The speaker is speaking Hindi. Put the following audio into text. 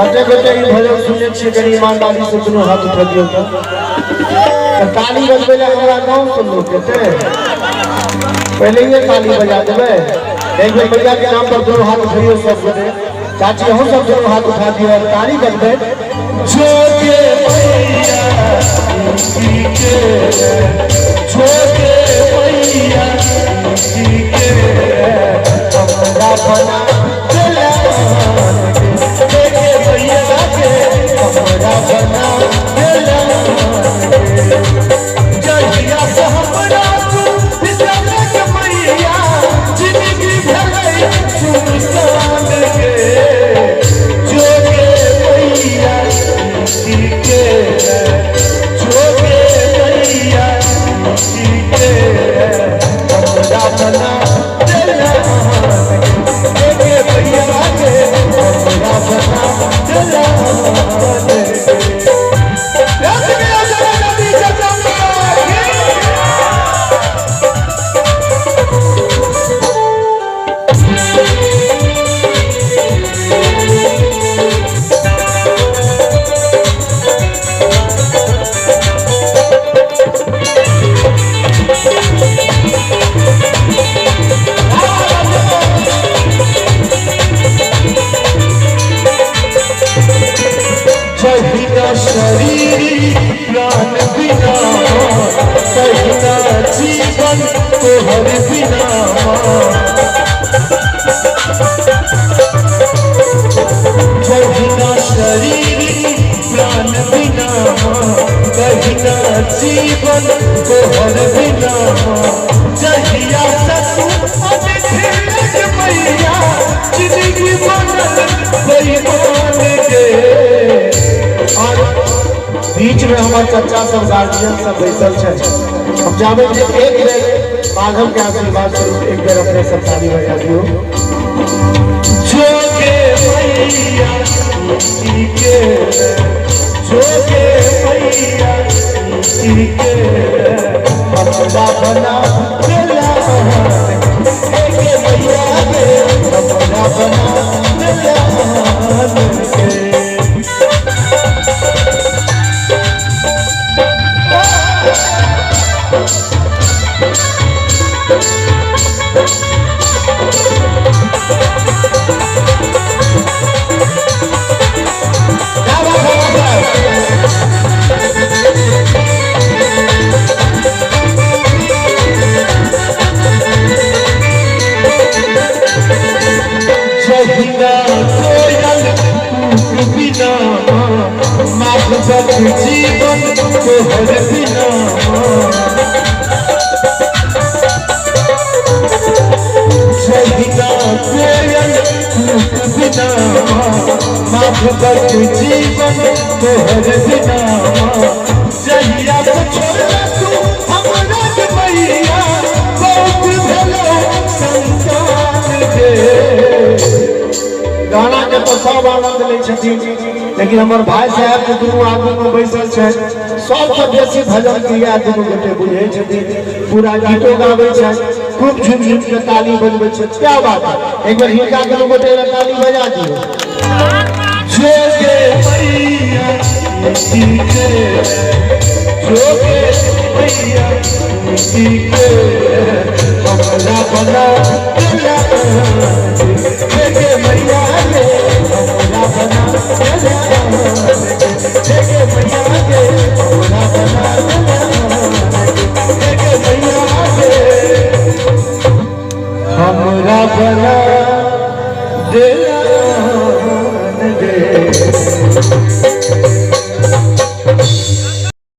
बेटे बेटे ये भजन सुने छे करी ईमानदारी से सुनो हाथ उठा दियो तो ताली बजबे ले हमरा गांव से लोग कहते पहले ये ताली बजा देबे एक बेर भैया के नाम पर दोनों हाथ उठाइयो सब बेटे चाची हम सब दोनों हाथ उठा दियो और ताली बजबे छोटे भैया जी के छोटे भैया जी के हमरा बना चला हमरा बना जहिया से हमरा बिसरा के मैया जिंदगी भरई सुनसान के जोगे मैया जी के जोगे मैया जी के हमरा बना चला के भैया के हमरा बना चला शरीर प्राण बिना सहिना जीवन तोहर बिना सहिना शरीर प्राण बिना सहिना जीवन तोहर बिना जहिया सतु मैया जिंदगी बनल बेईमान के और बीच में हमारे चचा सब गार्जियन सब बैसल है हम जावे जे एक बेर माधव के आशीर्वाद से एक बेर अपने सब ताली बजा दियो जोगे मैया जी के जोगे मैया जी के हमरा बना चला के मैया के हमरा बना चला के जीवन तोहर बिना जहिना कोयल कूक बिना माफ कर जीवन तोहर बिना जहिया से छोड़ा तू हमरा के मैया बहुत भलो संतान के गाना के तो सब आनंद ले छथिन लेकिन हमारे भाई साहब के दोनों आदमी में बैसल है सबसे बेसी भजन दिया दोनों गोटे बुझे छथिन पूरा गीतो गावे छै खूब झुम झुम के ताली बजबै छै क्या बात है एक बार हिनका दोनों गोटे ताली बजा दियो जोगे मैया जी के जोगे मैया जी के हमरा बना चला के मैया के हमरा बना चला के मैया के हमरा बना चला के मैया के हमरा बना दिल दे